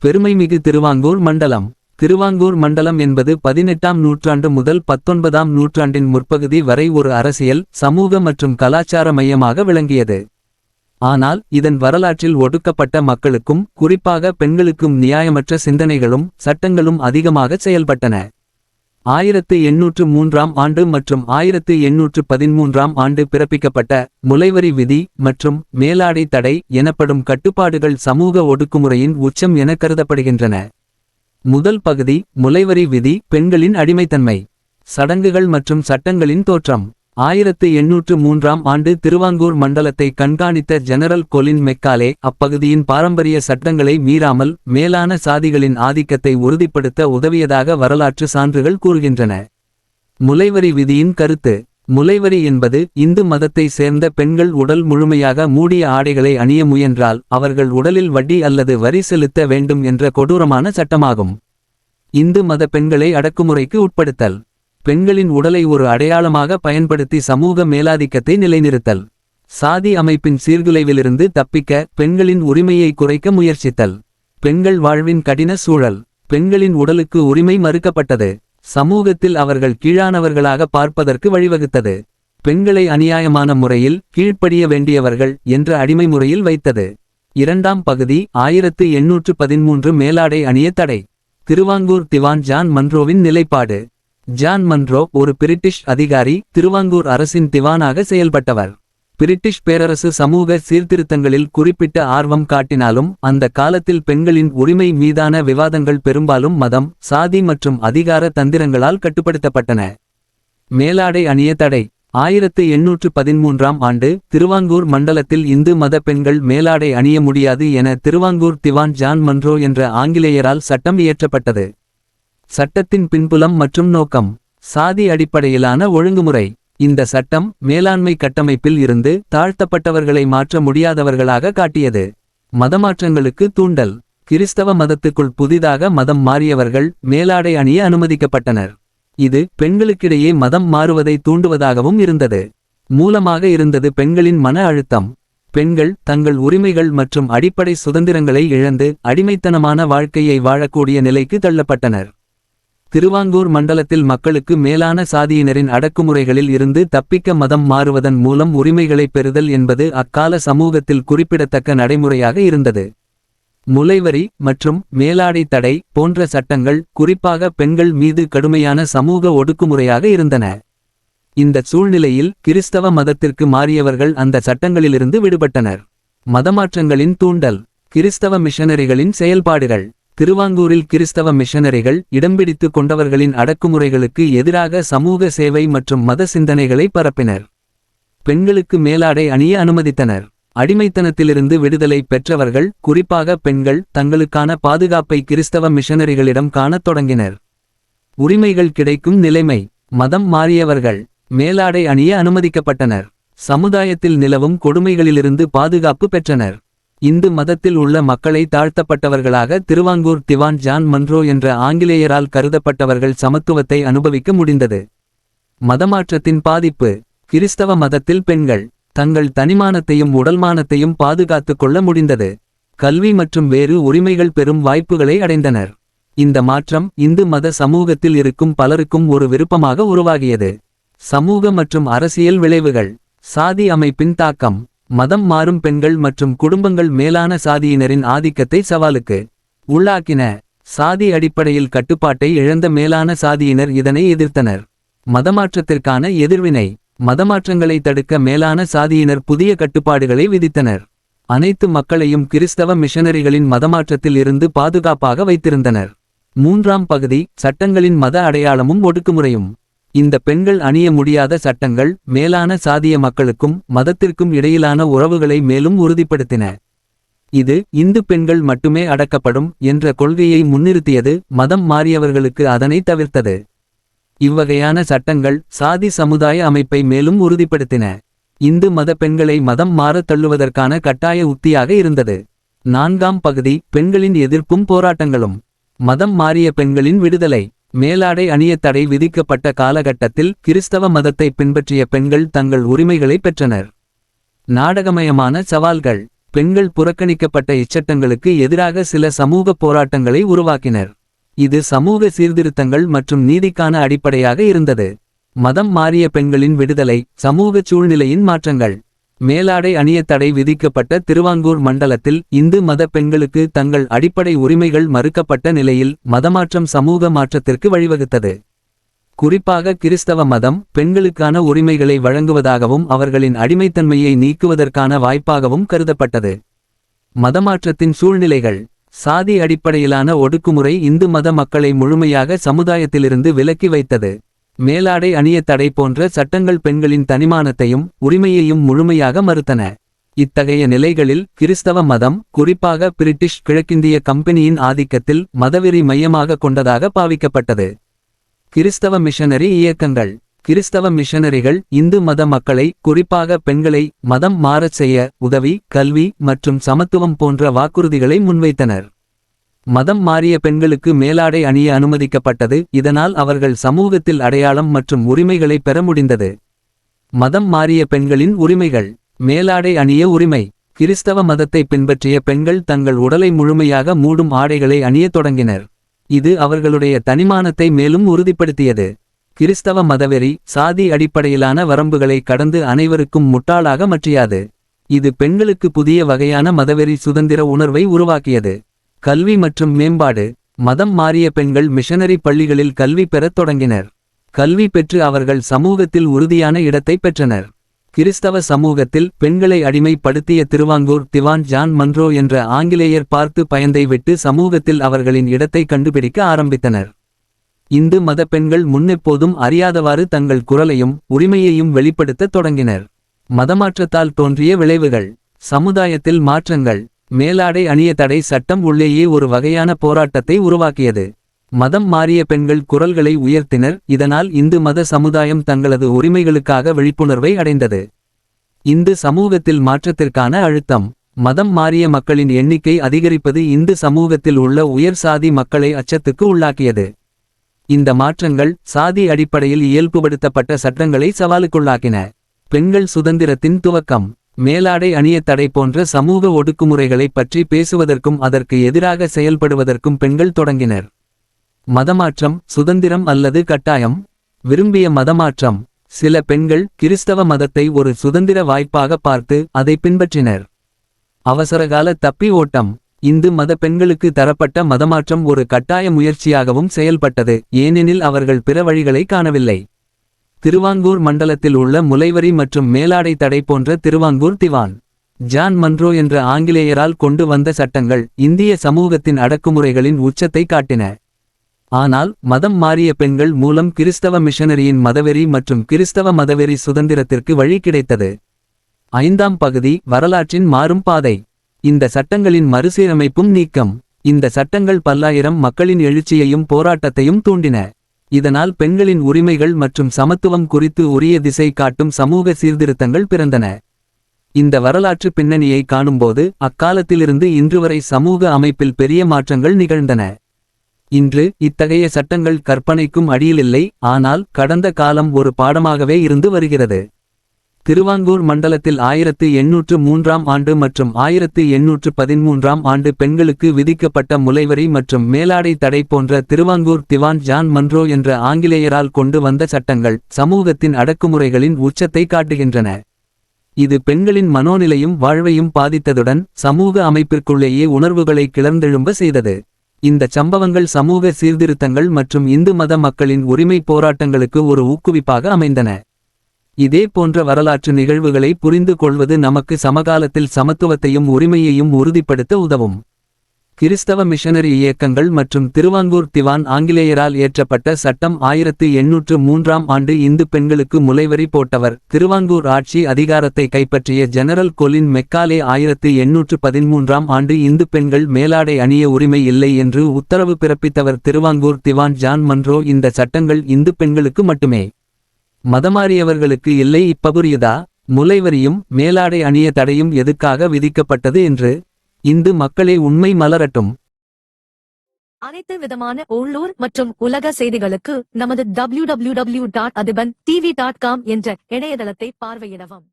பெருமைமிகு திருவாங்கூர் மண்டலம். திருவாங்கூர் மண்டலம் என்பது 18ஆம் நூற்றாண்டு முதல் 19ஆம் நூற்றாண்டின் முற்பகுதி வரை ஒரு அரசியல், சமூக மற்றும் கலாச்சார மையமாக விளங்கியது. ஆனால் இதன் வரலாற்றில் ஒடுக்கப்பட்ட மக்களுக்கும் குறிப்பாக பெண்களுக்கும் நியாயமற்ற சிந்தனைகளும் சட்டங்களும் அதிகமாக செயல்பட்டன. 1803ஆம் ஆண்டு மற்றும் 1813ஆம் ஆண்டு பிறப்பிக்கப்பட்ட முலைவரி விதி மற்றும் மேலாடை தடை எனப்படும் கட்டுப்பாடுகள் சமூக ஒடுக்குமுறையின் உச்சம் என கருதப்படுகின்றன. முதல் பகுதி முலைவரி விதி, பெண்களின் அடிமைத்தன்மை. சடங்குகள் மற்றும் சட்டங்களின் தோற்றம். 1803ஆம் ஆண்டு திருவாங்கூர் மண்டலத்தை கண்காணித்த ஜெனரல் கொலின் மெக்காலே அப்பகுதியின் பாரம்பரிய சட்டங்களை மீறாமல் மேலான சாதிகளின் ஆதிக்கத்தை உறுதிப்படுத்த உதவியதாக வரலாற்று சான்றுகள் கூறுகின்றன. முலைவரி விதியின் கருத்து. முலைவரி என்பது இந்து மதத்தை சேர்ந்த பெண்கள் உடல் முழுமையாக மூடிய ஆடைகளை அணிய முயன்றால் அவர்கள் உடலில் வட்டி அல்லது வரி செலுத்த வேண்டும் என்ற கொடூரமான சட்டமாகும். இந்து மத பெண்களை அடக்குமுறைக்கு உட்படுத்தல். பெண்களின் உடலை ஒரு அடையாளமாக பயன்படுத்தி சமூக மேலாதிக்கத்தை நிலைநிறுத்தல். சாதி அமைப்பின் சீர்குலைவிலிருந்து தப்பிக்க பெண்களின் உரிமையை குறைக்க முயற்சித்தல். பெண்கள் வாழ்வின் கடின சூழல். பெண்களின் உடலுக்கு உரிமை மறுக்கப்பட்டது. சமூகத்தில் அவர்கள் கீழானவர்களாக பார்ப்பதற்கு வழிவகுத்தது. பெண்களை அநியாயமான முறையில் கீழ்ப்படிய வேண்டியவர்கள் என்ற அடிமை முறையில் வைத்தது. இரண்டாம் பகுதி 1813 மேலாடை அணிய தடை. திருவாங்கூர் திவான் ஜான் மன்ரோவின் நிலைப்பாடு. ஜான் மன்ரோ ஒரு பிரிட்டிஷ் அதிகாரி, திருவாங்கூர் அரசின் திவானாக செயல்பட்டவர். பிரிட்டிஷ் பேரரசு சமூக சீர்திருத்தங்களில் குறிப்பிட்ட ஆர்வம் காட்டினாலும் அந்த காலத்தில் பெண்களின் உரிமை மீதான விவாதங்கள் பெரும்பாலும் மதம், சாதி மற்றும் அதிகார தந்திரங்களால் கட்டுப்படுத்தப்பட்டன. மேலாடை அணிய தடை. 1813ஆம் ஆண்டு திருவாங்கூர் மண்டலத்தில் இந்து மத பெண்கள் மேலாடை அணிய முடியாது என திருவாங்கூர் திவான் ஜான் மன்ரோ என்ற ஆங்கிலேயரால் சட்டம் இயற்றப்பட்டது. சட்டத்தின் பின்புலம் மற்றும் நோக்கம். சாதி அடிப்படையிலான ஒழுங்குமுறை. இந்த சட்டம் மேலாண்மை கட்டமைப்பில் இருந்து தாழ்த்தப்பட்டவர்களை மாற்ற முடியாதவர்களாக காட்டியது. மதமாற்றங்களுக்கு தூண்டல். கிறிஸ்தவ மதத்துக்குள் புதிதாக மதம் மாறியவர்கள் மேலாடை அணிய அனுமதிக்கப்பட்டனர். இது பெண்களுக்கிடையே மதம் மாறுவதை தூண்டுவதாகவும் இருந்தது. மூலமாக இருந்தது பெண்களின் மன அழுத்தம். பெண்கள் தங்கள் உரிமைகள் மற்றும் அடிப்படை சுதந்திரங்களை இழந்து அடிமைத்தனமான வாழ்க்கையை வாழக்கூடிய நிலைக்கு தள்ளப்பட்டனர். திருவாங்கூர் மண்டலத்தில் மக்களுக்கு மேலான சாதியினரின் அடக்குமுறைகளில் இருந்து தப்பிக்க மதம் மாறுவதன் மூலம் உரிமைகளை பெறுதல் என்பது அக்கால சமூகத்தில் குறிப்பிடத்தக்க நடைமுறையாக இருந்தது. முலைவரி மற்றும் மேலாடை தடை போன்ற சட்டங்கள் குறிப்பாக பெண்கள் மீது கடுமையான சமூக ஒடுக்குமுறையாக இருந்தன. இந்த சூழ்நிலையில் கிறிஸ்தவ மதத்திற்கு மாறியவர்கள் அந்த சட்டங்களிலிருந்து விடுபட்டனர். மதமாற்றங்களின் தூண்டல். கிறிஸ்தவ மிஷனரிகளின் செயல்பாடுகள். திருவாங்கூரில் கிறிஸ்தவ மிஷனரிகள் இடம்பிடித்து கொண்டவர்களின் அடக்குமுறைகளுக்கு எதிராக சமூக சேவை மற்றும் மத சிந்தனைகளை பரப்பினர். பெண்களுக்கு மேலாடை அணிய அனுமதித்தனர். அடிமைத்தனத்திலிருந்து விடுதலை பெற்றவர்கள் குறிப்பாக பெண்கள் தங்களுக்கான பாதுகாப்பை கிறிஸ்தவ மிஷனரிகளிடம் காணத் தொடங்கினர். உரிமைகள் கிடைக்கும் நிலைமை. மதம் மாறியவர்கள் மேலாடை அணிய அனுமதிக்கப்பட்டனர். சமுதாயத்தில் நிலவும் கொடுமைகளிலிருந்து பாதுகாப்பு பெற்றனர். இந்து மதத்தில் உள்ள மக்களை தாழ்த்தப்பட்டவர்களாக திருவாங்கூர் திவான் ஜான் மன்ரோ என்ற ஆங்கிலேயரால் கருதப்பட்டவர்கள் சமத்துவத்தை அனுபவிக்க முடிந்தது. மதமாற்றத்தின் பாதிப்பு. கிறிஸ்தவ மதத்தில் பெண்கள் தங்கள் தனிமானத்தையும் உடல்மானத்தையும் பாதுகாத்துக் கொள்ள முடிந்தது. கல்வி மற்றும் வேறு உரிமைகள் பெறும் வாய்ப்புகளை அடைந்தனர். இந்த மாற்றம் இந்து மத சமூகத்தில் இருக்கும் பலருக்கும் ஒரு விருப்பமாக உருவாகியது. சமூக மற்றும் அரசியல் விளைவுகள். சாதி அமைப்பின் தாக்கம். மதம் மாறும் பெண்கள் மற்றும் குடும்பங்கள் மேலான சாதியினரின் ஆதிக்கத்தை சவாலுக்கு உள்ளாக்கின. சாதி அடிப்படையில் கட்டுப்பாட்டை இழந்த மேலான சாதியினர் இதனை எதிர்த்தனர். மதமாற்றத்திற்கான எதிர்வினை. மதமாற்றங்களை தடுக்க மேலான சாதியினர் புதிய கட்டுப்பாடுகளை விதித்தனர். அனைத்து மக்களையும் கிறிஸ்தவ மிஷனரிகளின் மதமாற்றத்தில் இருந்து பாதுகாப்பாக வைத்திருந்தனர். மூன்றாம் பகுதி சட்டங்களின் மத அடையாளமும் ஒடுக்குமுறையும். இந்த பெண்கள் அணிய முடியாத சட்டங்கள் மேலான சாதிய மக்களுக்கும் மதத்திற்கும் இடையிலான உறவுகளை மேலும் உறுதிப்படுத்தின. இது இந்து பெண்கள் மட்டுமே அடக்கப்படும் என்ற கொள்கையை முன்னிறுத்தியது. மதம் மாறியவர்களுக்கு அதனை தவிர்த்தது. இவ்வகையான சட்டங்கள் சாதி சமுதாய அமைப்பை மேலும் உறுதிப்படுத்தின. இந்து மத பெண்களை மதம் மாறத் தள்ளுவதற்கான கட்டாய உத்தியாக இருந்தது. நான்காம் பகுதி பெண்களின் எதிர்ப்பும் போராட்டங்களும். மதம் மாறிய பெண்களின் விடுதலை. மேலாடை அணிய தடை விதிக்கப்பட்ட காலகட்டத்தில் கிறிஸ்தவ மதத்தை பின்பற்றிய பெண்கள் தங்கள் உரிமைகளை பெற்றனர். நாடகமயமான சவால்கள். பெண்கள் புறக்கணிக்கப்பட்ட இச்சட்டங்களுக்கு எதிராக சில சமூக போராட்டங்களை உருவாக்கினர். இது சமூக சீர்திருத்தங்கள் மற்றும் நீதிக்கான அடிப்படையாக இருந்தது. மதம் மாறிய பெண்களின் விடுதலை, சமூக சூழ்நிலையின் மாற்றங்கள். மேலாடை அணிய தடை விதிக்கப்பட்ட திருவாங்கூர் மண்டலத்தில் இந்து மத பெண்களுக்கு தங்கள் அடிப்படை உரிமைகள் மறுக்கப்பட்ட நிலையில் மதமாற்றம் சமூக மாற்றத்திற்கு வழிவகுத்தது. குறிப்பாக கிறிஸ்தவ மதம் பெண்களுக்கான உரிமைகளை வழங்குவதாகவும் அவர்களின் அடிமைத்தன்மையை நீக்குவதற்கான வாய்ப்பாகவும் கருதப்பட்டது. மதமாற்றத்தின் சூழ்நிலைகள். சாதி அடிப்படையிலான ஒடுக்குமுறை இந்து மத மக்களை முழுமையாக சமுதாயத்திலிருந்து விலக்கி வைத்தது. மேலாடை அணிய தடை போன்ற சட்டங்கள் பெண்களின் தனிமானத்தையும் உரிமையையும் முழுமையாக மறுத்தன. இத்தகைய நிலைகளில் கிறிஸ்தவ மதம், குறிப்பாக பிரிட்டிஷ் கிழக்கிந்திய கம்பெனியின் ஆதிக்கத்தில் மதவெறி மையமாக கொண்டதாக பாவிக்கப்பட்டது. கிறிஸ்தவ மிஷனரி இயக்கங்கள். கிறிஸ்தவ மிஷனரிகள் இந்து மத மக்களை, குறிப்பாக பெண்களை மதம் மாறச் செய்ய உதவி, கல்வி மற்றும் சமத்துவம் போன்ற வாக்குறுதிகளை முன்வைத்தனர். மதம் மாறிய பெண்களுக்கு மேலாடை அணிய அனுமதிக்கப்பட்டது, இதனால் அவர்கள் சமூகத்தில் அடையாளம் மற்றும் உரிமைகளை பெற முடிந்தது. மதம் மாறிய பெண்களின் உரிமைகள். மேலாடை அணிய உரிமை. கிறிஸ்தவ மதத்தை பின்பற்றிய பெண்கள் தங்கள் உடலை முழுமையாக மூடும் ஆடைகளை அணியத் தொடங்கினர். இது அவர்களுடைய தனிமானத்தை மேலும் உறுதிப்படுத்தியது. கிறிஸ்தவ மதவெறி சாதி அடிப்படையிலான வரம்புகளை கடந்து அனைவருக்கும் முட்டாளாக மாற்றியது. இது பெண்களுக்கு புதிய வகையான மதவெறி சுதந்திர உணர்வை உருவாக்கியது. கல்வி மற்றும் மேம்பாடு. மதம் மாறிய பெண்கள் மிஷனரி பள்ளிகளில் கல்வி பெறத் தொடங்கினர். கல்வி பெற்று அவர்கள் சமூகத்தில் உறுதியான இடத்தை பெற்றனர். கிறிஸ்தவ சமூகத்தில் பெண்களை அடிமைப்படுத்திய திருவாங்கூர் திவான் ஜான் மன்றோ என்ற ஆங்கிலேயர் பார்த்து பயந்தை விட்டு சமூகத்தில் அவர்களின் இடத்தை கண்டுபிடிக்க ஆரம்பித்தனர். இந்து மத பெண்கள் முன்னெப்போதும் அறியாதவாறு தங்கள் குரலையும் உரிமையையும் வெளிப்படுத்தத் தொடங்கினர். மதமாற்றத்தால் தோன்றிய விளைவுகள். சமுதாயத்தில் மாற்றங்கள். மேலாடை அணிய தடை சட்டம் உள்ளேயே ஒரு வகையான போராட்டத்தை உருவாக்கியது. மதம் மாறிய பெண்கள் குரல்களை உயர்த்தினர், இதனால் இந்து மத சமுதாயம் தங்களது உரிமைகளுக்காக விழிப்புணர்வை அடைந்தது. இந்து சமூகத்தில் மாற்றத்திற்கான அழுத்தம். மதம் மாறிய மக்களின் எண்ணிக்கை அதிகரிப்பது இந்து சமூகத்தில் உள்ள உயர் சாதி மக்களை அச்சத்துக்கு உள்ளாக்கியது. இந்த மாற்றங்கள் சாதி அடிப்படையில் இயல்புபடுத்தப்பட்ட சட்டங்களை சவாலுக்குள்ளாக்கின. பெண்கள் சுதந்திரத்தின் துவக்கம். மேலாடை அணிய தடை போன்ற சமூக ஒடுக்குமுறைகளைப் பற்றி பேசுவதற்கும் அதற்கு எதிராக செயல்படுவதற்கும் பெண்கள் தொடங்கினர். மதமாற்றம், சுதந்திரம் அல்லது கட்டாயம். விரும்பிய மதமாற்றம். சில பெண்கள் கிறிஸ்தவ மதத்தை ஒரு சுதந்திர வாய்ப்பாக பார்த்து அதை பின்பற்றினர். அவசரகால தப்பி ஓட்டம். இந்து மத பெண்களுக்கு தரப்பட்ட மதமாற்றம் ஒரு கட்டாய முயற்சியாகவும் செயல்பட்டது, ஏனெனில் அவர்கள் பிற வழிகளை காணவில்லை. திருவாங்கூர் மண்டலத்தில் உள்ள முலைவரி மற்றும் மேலாடை தடை போன்ற திருவாங்கூர் திவான் ஜான் மன்றோ என்ற ஆங்கிலேயரால் கொண்டு வந்த சட்டங்கள் இந்திய சமூகத்தின் அடக்குமுறைகளின் உச்சத்தை காட்டின. ஆனால் மதம் மாறிய பெண்கள் மூலம் கிறிஸ்தவ மிஷனரியின் மதவெறி மற்றும் கிறிஸ்தவ மதவெறி சுதந்திரத்திற்கு வழி கிடைத்தது. 5ஆம் பகுதி வரலாற்றின் மாறும் பாதை. இந்த சட்டங்களின் மறுசீரமைப்பும் நீக்கம். இந்த சட்டங்கள் பல்லாயிரம் மக்களின் எழுச்சியையும் போராட்டத்தையும் தூண்டின. இதனால் பெண்களின் உரிமைகள் மற்றும் சமத்துவம் குறித்து உரிய திசை காட்டும் சமூக சீர்திருத்தங்கள் பிறந்தன. இந்த வரலாற்று பின்னணியை காணும்போது அக்காலத்திலிருந்து இன்று வரை சமூக அமைப்பில் பெரிய மாற்றங்கள் நிகழ்ந்தன. இன்று இத்தகைய சட்டங்கள் கற்பனைக்கும் அடியிலில்லை, ஆனால் கடந்த காலம் ஒரு பாடமாகவே இருந்து வருகிறது. திருவாங்கூர் மண்டலத்தில் 1803ஆம் ஆண்டு மற்றும் 1813ஆம் ஆண்டு பெண்களுக்கு விதிக்கப்பட்ட முலைவரி மற்றும் மேலாடை தடை போன்ற திருவாங்கூர் திவான் ஜான் மன்றோ என்ற ஆங்கிலேயரால் கொண்டு வந்த சட்டங்கள் சமூகத்தின் அடக்குமுறைகளின் உச்சத்தை காட்டுகின்றன. இது பெண்களின் மனோநிலையும் வாழ்வையும் பாதித்ததுடன் சமூக அமைப்பிற்குள்ளேயே உணர்வுகளை கிளர்ந்தெழும்ப செய்தது. இந்த சம்பவங்கள் சமூக சீர்திருத்தங்கள் மற்றும் இந்து மத மக்களின் உரிமை போராட்டங்களுக்கு ஒரு ஊக்குவிப்பாக அமைந்தன. இதே போன்ற வரலாற்று நிகழ்வுகளை புரிந்து கொள்வது நமக்கு சமகாலத்தில் சமத்துவத்தையும் உரிமையையும் உறுதிப்படுத்த உதவும். கிறிஸ்தவ மிஷனரி இயக்கங்கள் மற்றும் திருவாங்கூர் திவான் ஆங்கிலேயரால் இயற்றப்பட்ட சட்டம் 1803ஆம் ஆண்டு இந்து பெண்களுக்கு முலைவரி போட்டவர். திருவாங்கூர் ஆட்சி அதிகாரத்தை கைப்பற்றிய ஜெனரல் கொலின் மெக்காலே 1813ஆம் ஆண்டு இந்து பெண்கள் மேலாடை அணிய உரிமை இல்லை என்று உத்தரவு பிறப்பித்தவர். திருவாங்கூர் திவான் ஜான் மன்றோ இந்த சட்டங்கள் இந்து பெண்களுக்கு மட்டுமே, மதமாறியவர்களுக்கு இல்லை. இப்பபுரியுதா? முலைவரியும் மேலாடை அணிய தடையும் எதுக்காக விதிக்கப்பட்டது என்று இந்து மக்களே உண்மை மலரட்டும். அனைத்து விதமான உள்ளூர் மற்றும் உலக செய்திகளுக்கு நமது www.adibantv.com என்ற இணையதளத்தை பார்வையிடவும்.